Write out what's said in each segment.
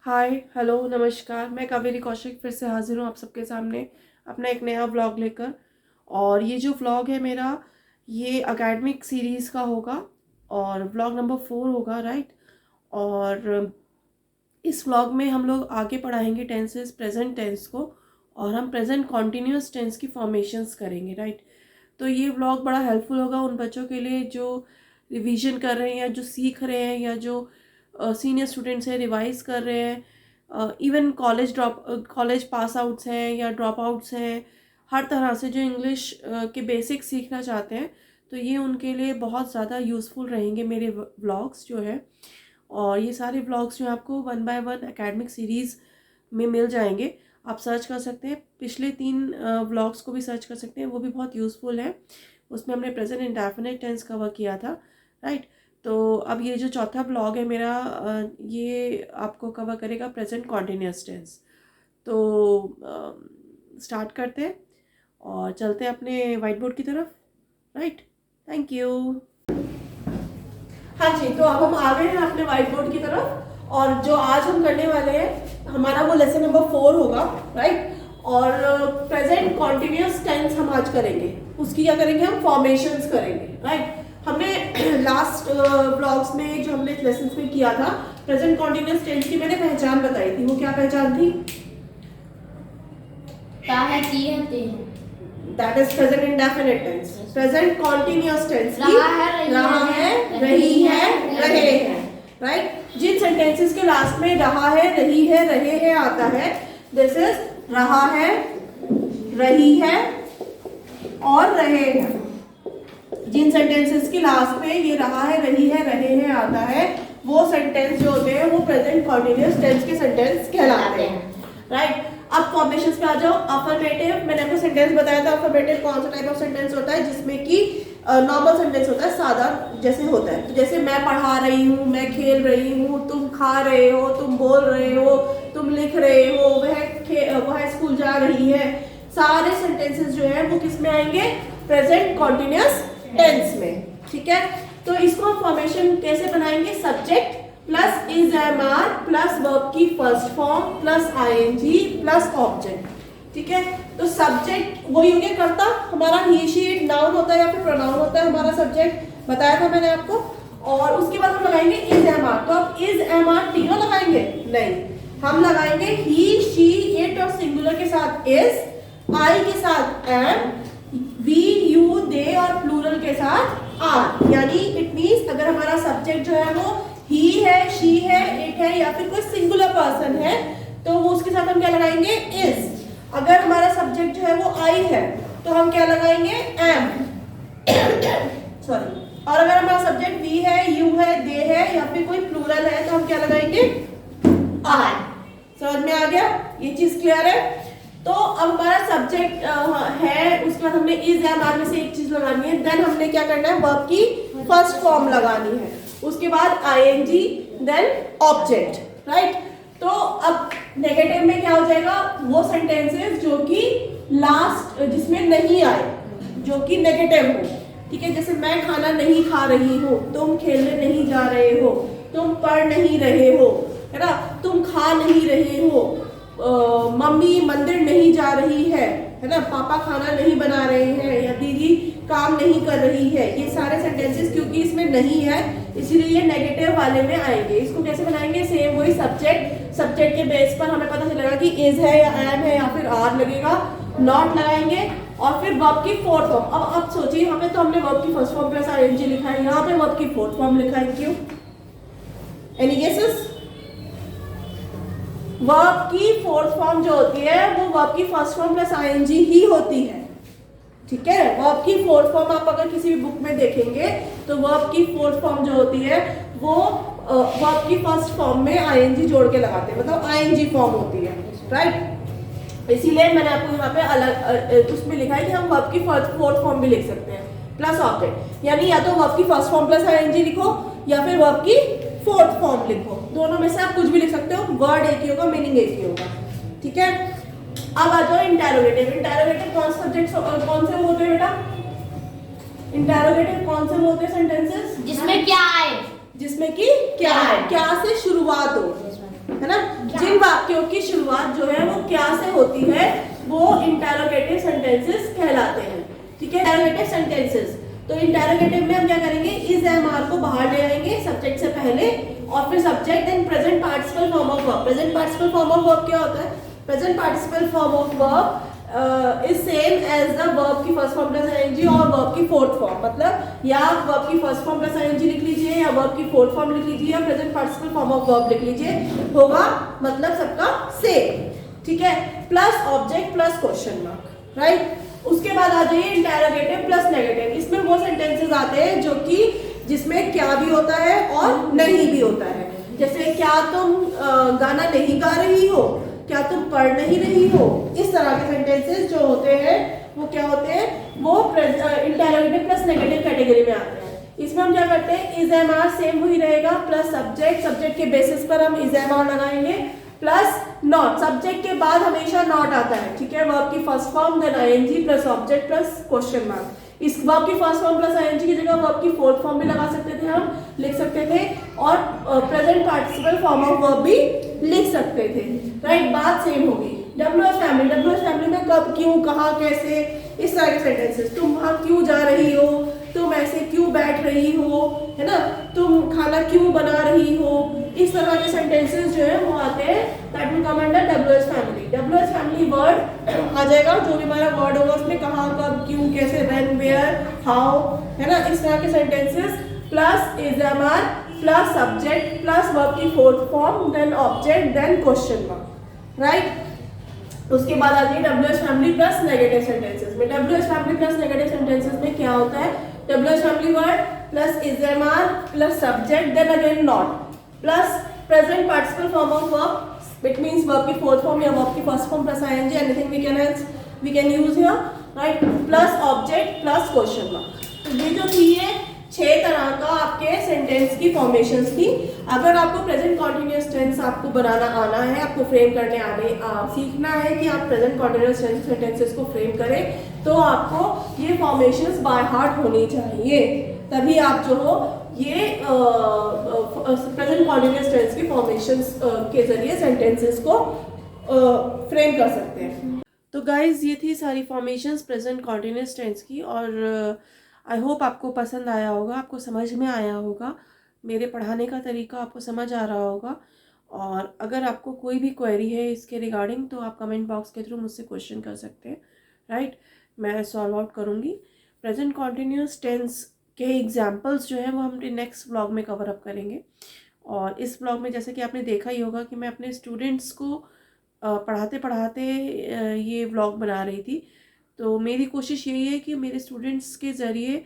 Hi hello नमस्कार। मैं कावेरी कौशिक फिर से हाजिर हूँ आप सबके सामने अपना एक नया व्लॉग लेकर। और ये जो व्लॉग है मेरा, ये एकेडमिक सीरीज़ का होगा और व्लॉग नंबर 4 होगा, राइट। और इस व्लॉग में हम लोग आगे पढ़ाएंगे टेंसेस, प्रेजेंट टेंस को, और हम प्रेजेंट कॉन्टिन्यूस टेंस की फॉर्मेशंस करेंगे, राइट। तो ये व्लॉग बड़ा हेल्पफुल होगा उन बच्चों के लिए जो रिवीजन कर रहे हैं या जो सीख रहे हैं या जो सीनियर स्टूडेंट्स हैं, रिवाइज कर रहे हैं, इवन कॉलेज पास आउट्स हैं या ड्रॉप आउट्स हैं, हर तरह से जो इंग्लिश के बेसिक सीखना चाहते हैं। तो ये उनके लिए बहुत ज़्यादा यूज़फुल रहेंगे मेरे व्लॉग्स जो है। और ये सारे व्लॉग्स जो आपको 1 बाय 1 एकेडमिक सीरीज़ में मिल जाएंगे। आप सर्च कर सकते हैं, पिछले 3 व्लॉग्स को भी सर्च कर सकते हैं, वो भी बहुत यूज़फुल है। उसमें हमने प्रेजेंट इंडेफिनिट टेंस कवर किया था, राइट। तो अब ये जो चौथा व्लॉग है मेरा, ये आपको कवर करेगा प्रेजेंट कॉन्टिन्यूअस टेंस। तो स्टार्ट करते हैं और चलते हैं अपने वाइट बोर्ड की तरफ, राइट। Thank you. हाँ जी, तो अब हम आ गए हैं अपने व्हाइट बोर्ड की तरफ, और जो आज हम करने वाले हैं हमारा वो लेसन नंबर 4 होगा, राइट। और प्रेजेंट कॉन्टिन्यूअस टेंस हम आज करेंगे। उसकी क्या करेंगे, हम फॉर्मेशंस करेंगे, राइट। हमने लास्ट ब्लॉग्स में जो हमने लेसन में किया था, प्रेजेंट कॉन्टिन्यूअस टेंस की मैंने पहचान बताई थी। वो क्या पहचान थी? That is present indefinite tense. Present continuous tense की रहा है, रही है, रहे हैं, राइट। जिन सेंटेंसेस के लास्ट में रहा है, रही है, रहे हैं आता है, दिस इज रहा है, रही है और रहे हैं। जिन सेंटेंसेस के लास्ट में ये रहा है, रही है, रहे हैं आता है, वो सेंटेंस जो होते हैं वो प्रेजेंट कॉन्टिन्यूअस टेंस के सेंटेंस कहलाते हैं, राइट। अब फॉर्मेशंस पे आ जाओ। अफर्मेटिव, मैंने आपको सेंटेंस बताया था। अफर्मेटिव कौन सा टाइप ऑफ सेंटेंस होता है? जिसमें कि नॉर्मल सेंटेंस होता है, सादा जैसे होता है। तो जैसे मैं पढ़ा रही हूँ, मैं खेल रही हूँ, तुम खा रहे हो, तुम बोल रहे हो, तुम लिख रहे हो, वह स्कूल जा रही है। सारे सेंटेंसेस जो है वो किस में आएंगे? प्रेजेंट कॉन्टिन्यूअस टेंस में, ठीक है। तो इसको फॉर्मेशन कैसे बनाएंगे? Subject plus is am are plus verb की first form plus ING plus object, ठीक है। तो सब्जेक्ट वही हो गया करता हमारा, ही शी इट नाउन होता है या फिर प्रोनाउन होता है हमारा सब्जेक्ट, बताया था मैंने आपको। और उसके बाद हम लगाएंगे इज एम आर। तो अब इज एम आर तीनों लगाएंगे? नहीं, हम लगाएंगे ही शी इट और सिंगुलर के साथ इज, आई के साथ एम, वी यू दे और प्लूरल के साथ आर। यानी इट मीन्स अगर हमारा सब्जेक्ट जो है वो ही है, शी है, इट है या फिर कोई सिंगुलर पर्सन है, तो वो उसके साथ हम क्या लगाएंगे? इज। अगर हमारा सब्जेक्ट जो है वो आई है तो हम क्या लगाएंगे? Um, sorry. और अगर हमारा सब्जेक्ट वी है, यू है, दे है या फिर कोई प्लूरल है तो हम क्या लगाएंगे? आर। समझ में आ गया? ये चीज क्लियर है? तो अब हमारा सब्जेक्ट है, उसके बाद हमने इज एम आर में से एक चीज लगानी है। देन हमने क्या करना है? वर्ब की फर्स्ट फॉर्म लगानी है, उसके बाद आईएनजी, देन ऑब्जेक्ट, राइट। तो अब नेगेटिव में क्या हो जाएगा? वो सेंटेंसेस जो कि लास्ट जिसमें नहीं आए, जो कि नेगेटिव हो, ठीक है। जैसे मैं खाना नहीं खा रही हूँ, तुम खेलने नहीं जा रहे हो, तुम पढ़ नहीं रहे हो, है ना, तुम खा नहीं रहे हो, मम्मी मंदिर नहीं जा रही है ना, पापा खाना नहीं बना रहे हैं या दीदी काम नहीं कर रही है। ये सारे सेंटेंसेस क्योंकि इसमें नहीं है इसीलिए ये नेगेटिव वाले में आएंगे। इसको कैसे बनाएंगे? सेम वही सब्जेक्ट के बेस पर हमें पता चलेगा कि इज है या एम है या फिर आर लगेगा, नॉट लगाएंगे। और फिर वर्ब की फोर्थ फॉर्म। अब सोचिए, यहाँ पे तो हमने वर्ब की फर्स्ट फॉर्म प्लस आईएनजी लिखा है, यहाँ पे वर्ब की फोर्थ फॉर्म लिखा है, क्यों? Any guesses? वर्ब की फोर्थ फॉर्म जो होती है वो वर्ब की फर्स्ट फॉर्म प्लस आईएनजी ही होती है, ठीक है। वर्ब की फोर्थ फॉर्म आप अगर किसी भी बुक में देखेंगे तो वर्ब की फोर्थ फॉर्म जो होती है वो वर्ब की फर्स्ट फॉर्म में आईएनजी जोड़ के लगाते हैं, मतलब आईएनजी फॉर्म होती है, राइट। इसीलिए मैंने आपको यहाँ पे अलग उसमें लिखा है कि हम वर्ब की फोर्थ फॉर्म भी लिख सकते हैं प्लस ऑब्जेक्ट। यानी या तो वर्ब की फर्स्ट फॉर्म प्लस आईएनजी लिखो या फिर वर्ब की फोर्थ फॉर्म लिखो, दोनों में से आप कुछ भी लिख सकते हो। वर्ड एक ही होगा, मीनिंग एक ही होगा, ठीक है। अब आ जाओ इंटेरोगेटिव। इंटेरोगेटिव कौन से होते हैं बेटा? इंटेरोगेटिव कौन से होते हैं सेंटेंसेस? जिसमें क्या आए, जिसमें कि क्या है, क्या से शुरुआत हो, है ना। जिन वाक्यों की शुरुआत जो है वो क्या से होती है वो इंटरोगेटिव सेंटेंसेस कहलाते हैं। ठीक है, इंटरोगेटिव सेंटेंसेस। तो इंटरोगेटिव में हम क्या करेंगे, इज एम आर को बाहर ले आएंगे सब्जेक्ट से पहले और फिर subject then present participle form of verb. Present participle form of verb क्या होता है? Present participle form of verb is same as the verb की फर्स्ट फॉर्म प्लस आईएनजी और वर्ब की फोर्थ फॉर्म। मतलब या आप वर्ब की फर्स्ट फॉर्म प्लस आईएनजी लिख लीजिए या वर्ब की फोर्थ फॉर्म लिख लीजिए या present participle form of verb लिख लीजिए, होगा मतलब सबका सेम। ठीक है, plus object plus question mark, right. उसके बाद आ जाइए इंटरोगेटिव प्लस नेगेटिव। इसमें वो सेंटेंसेस आते हैं जो कि जिसमें क्या भी होता है और नहीं भी होता है। जैसे क्या तुम गाना नहीं गा रही हो, क्या तुम पढ़ नहीं रही हो, इस तरह के सेंटेंसेस जो होते हैं वो क्या होते हैं, वो इंटरोगेटिव प्लस नेगेटिव कैटेगरी में आते हैं। इसमें हम क्या करते हैं, इज एम आर सेम वही रहेगा प्लस सब्जेक्ट, सब्जेक्ट के बेसिस पर हम इज एम आर लगाएंगे प्लस नॉट, सब्जेक्ट के बाद हमेशा नॉट आता है। ठीक है, वर्ब की first form then ING plus object plus question mark. इस वर्ब की फर्स्ट फॉर्म प्लस आईएनजी की जगह वर्ब की फोर्थ फॉर्म भी लगा सकते थे, हम लिख सकते थे और present participle form of verb भी लिख सकते थे, राइट। बात सेम होगी। डब्ल्यूएच फैमिली, डब्ल्यूएच फैमिली में कब, क्यों, कहाँ, कैसे, इस तरह के सेंटेंसेस। तुम वहां क्यों जा रही हो, तुम ऐसे क्यों बैठ रही हो, है ना, तुम खाना क्यों बना रही हो, इस तरह के सेंटेंसेस जो है वो आते हैं, that will come under WH family. WH family word आ जाएगा, जो भी हमारा वर्ड होगा उसमें कहाँ, कब, क्यों, कैसे, व्हेन, वेयर, हाउ, है ना, इस तरह के sentences plus is am are plus subject plus verb की fourth form then object then question mark, right. उसके बाद आ जाइए WH family plus negative sentences में। WH family plus negative sentences में क्या होता है, WH family word plus is am are plus subject then again not plus present participle form of verb, it means verb की fourth form या verb की first form plus ING, anything we can use here, right, plus object plus question mark. तो ये जो थी ये 6 तरह का आपके सेंटेंस की फॉर्मेशंस थी। अगर आपको प्रेजेंट कॉन्टिन्यूअस टेंस आपको बनाना आना है, आपको फ्रेम करने सीखना है कि आप प्रेजेंट कॉन्टिन्यूअस टेंस सेंटेंसेस को फ्रेम करें, तो आपको ये फॉर्मेशंस बाय हार्ट होनी चाहिए, तभी आप जो हो ये प्रेजेंट कॉन्टिन्यूअस टेंस की फॉर्मेशंस के जरिए सेंटेंसेस को फ्रेम कर सकते हैं। तो गाइज ये थी सारी फॉर्मेशंस प्रेजेंट कॉन्टिन्यूअस टेंस की, और आई होप आपको पसंद आया होगा, आपको समझ में आया होगा, मेरे पढ़ाने का तरीका आपको समझ आ रहा होगा। और अगर आपको कोई भी क्वेरी है इसके रिगार्डिंग तो आप कमेंट बॉक्स के थ्रू मुझसे क्वेश्चन कर सकते हैं, राइट, मैं सॉल्व आउट करूँगी। प्रेजेंट कॉन्टिन्यूअस टेंस के एग्जाम्पल्स जो है वो हम नेक्स्ट व्लॉग में कवर अप करेंगे। और इस व्लॉग में जैसे कि आपने देखा ही होगा कि मैं अपने स्टूडेंट्स को पढ़ाते पढ़ाते ये व्लॉग बना रही थी। तो मेरी कोशिश यही है कि मेरे स्टूडेंट्स के ज़रिए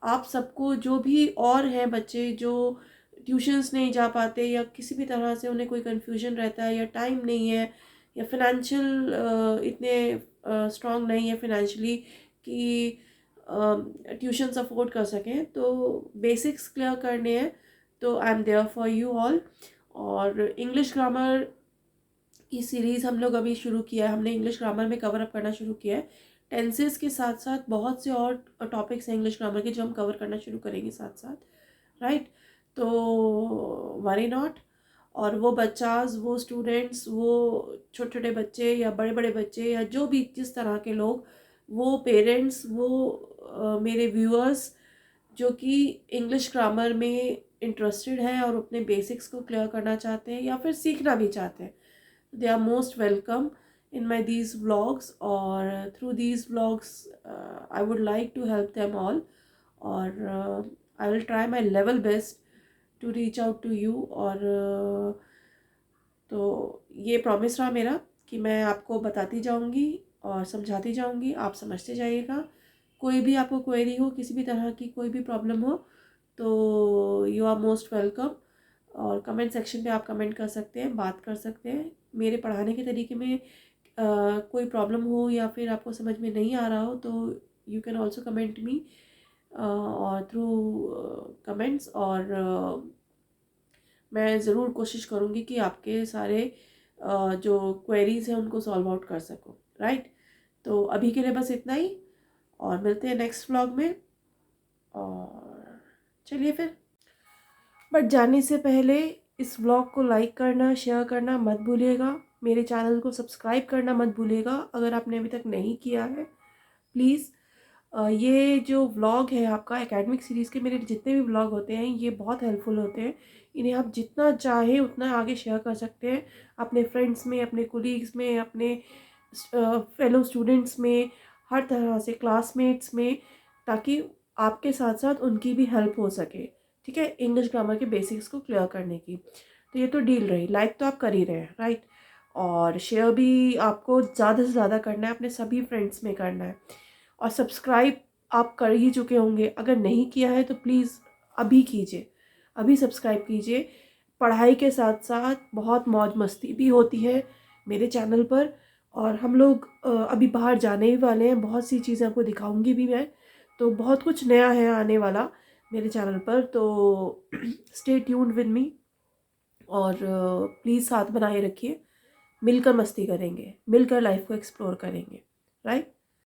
आप सबको, जो भी और हैं बच्चे जो ट्यूशन्स नहीं जा पाते या किसी भी तरह से उन्हें कोई कन्फ्यूजन रहता है या टाइम नहीं है या फिनेंशियल इतने स्ट्रॉन्ग नहीं है फिनेंशियली कि ट्यूशन्स अफोर्ड कर सकें, तो बेसिक्स क्लियर करने हैं तो I am there for you all. और इंग्लिश ग्रामर की सीरीज़ हम लोग अभी शुरू किया है, हमने इंग्लिश ग्रामर में कवर अप करना शुरू किया है। टेंसेस के साथ साथ बहुत से और टॉपिक्स हैं इंग्लिश ग्रामर के जो हम कवर करना शुरू करेंगे साथ साथ, राइट। तो वरी नॉट, और वो बच्चाज, वो स्टूडेंट्स, वो छोटे छोटे बच्चे या बड़े बड़े बच्चे या जो भी जिस तरह के लोग, वो पेरेंट्स, वो मेरे व्यूअर्स जो कि इंग्लिश ग्रामर में इंटरेस्टेड हैं और अपने बेसिक्स को क्लियर करना चाहते हैं या फिर सीखना भी चाहते हैं, they are most welcome in my these vlogs, or through these vlogs I would like to help them all, or I will try my level best to reach out to you। और तो ये promise रहा मेरा कि मैं आपको बताती जाऊंगी और समझाती जाऊंगी, आप समझते जाइएगा। कोई भी आपको क्वेरी हो, किसी भी तरह की कोई भी प्रॉब्लम हो, तो यू आर मोस्ट वेलकम। और कमेंट सेक्शन पे आप कमेंट कर सकते हैं, बात कर सकते हैं। मेरे पढ़ाने के तरीके में कोई प्रॉब्लम हो या फिर आपको समझ में नहीं आ रहा हो तो you can also comment me और थ्रू कमेंट्स, और मैं ज़रूर कोशिश करूँगी कि आपके सारे जो क्वेरीज़ हैं उनको सॉल्व आउट कर सकूँ, राइट। तो अभी के लिए बस इतना ही, और मिलते हैं नेक्स्ट व्लॉग में। और चलिए फिर, बट जाने से पहले इस व्लॉग को लाइक करना, शेयर करना मत भूलिएगा। मेरे चैनल को सब्सक्राइब करना मत भूलिएगा अगर आपने अभी तक नहीं किया है प्लीज़। ये जो व्लॉग है आपका एकेडमिक सीरीज़ के, मेरे जितने भी व्लॉग होते हैं ये बहुत हेल्पफुल होते हैं। इन्हें आप जितना चाहें उतना आगे शेयर कर सकते हैं अपने फ्रेंड्स में, अपने कोलीग्स में, अपने फेलो स्टूडेंट्स में, हर तरह से क्लासमेट्स में, ताकि आपके साथ साथ उनकी भी हेल्प हो सके। ठीक है, इंग्लिश ग्रामर के बेसिक्स को क्लियर करने की। तो ये तो डील रही। लाइक तो आप कर ही रहे हैं, राइट, और शेयर भी आपको ज़्यादा से ज़्यादा करना है, अपने सभी फ्रेंड्स में करना है। और सब्सक्राइब आप कर ही चुके होंगे, अगर नहीं किया है तो प्लीज़ अभी कीजिए, अभी सब्सक्राइब कीजिए। पढ़ाई के साथ साथ बहुत मौज मस्ती भी होती है मेरे चैनल पर, और हम लोग अभी बाहर जाने ही वाले हैं। बहुत सी चीज़ें आपको दिखाऊंगी भी मैं, तो बहुत कुछ नया है आने वाला मेरे चैनल पर। तो स्टे ट्यून्ड विद मी, और प्लीज़ साथ बनाए रखिए। मिलकर मस्ती करेंगे, मिलकर लाइफ को एक्सप्लोर करेंगे, राइट।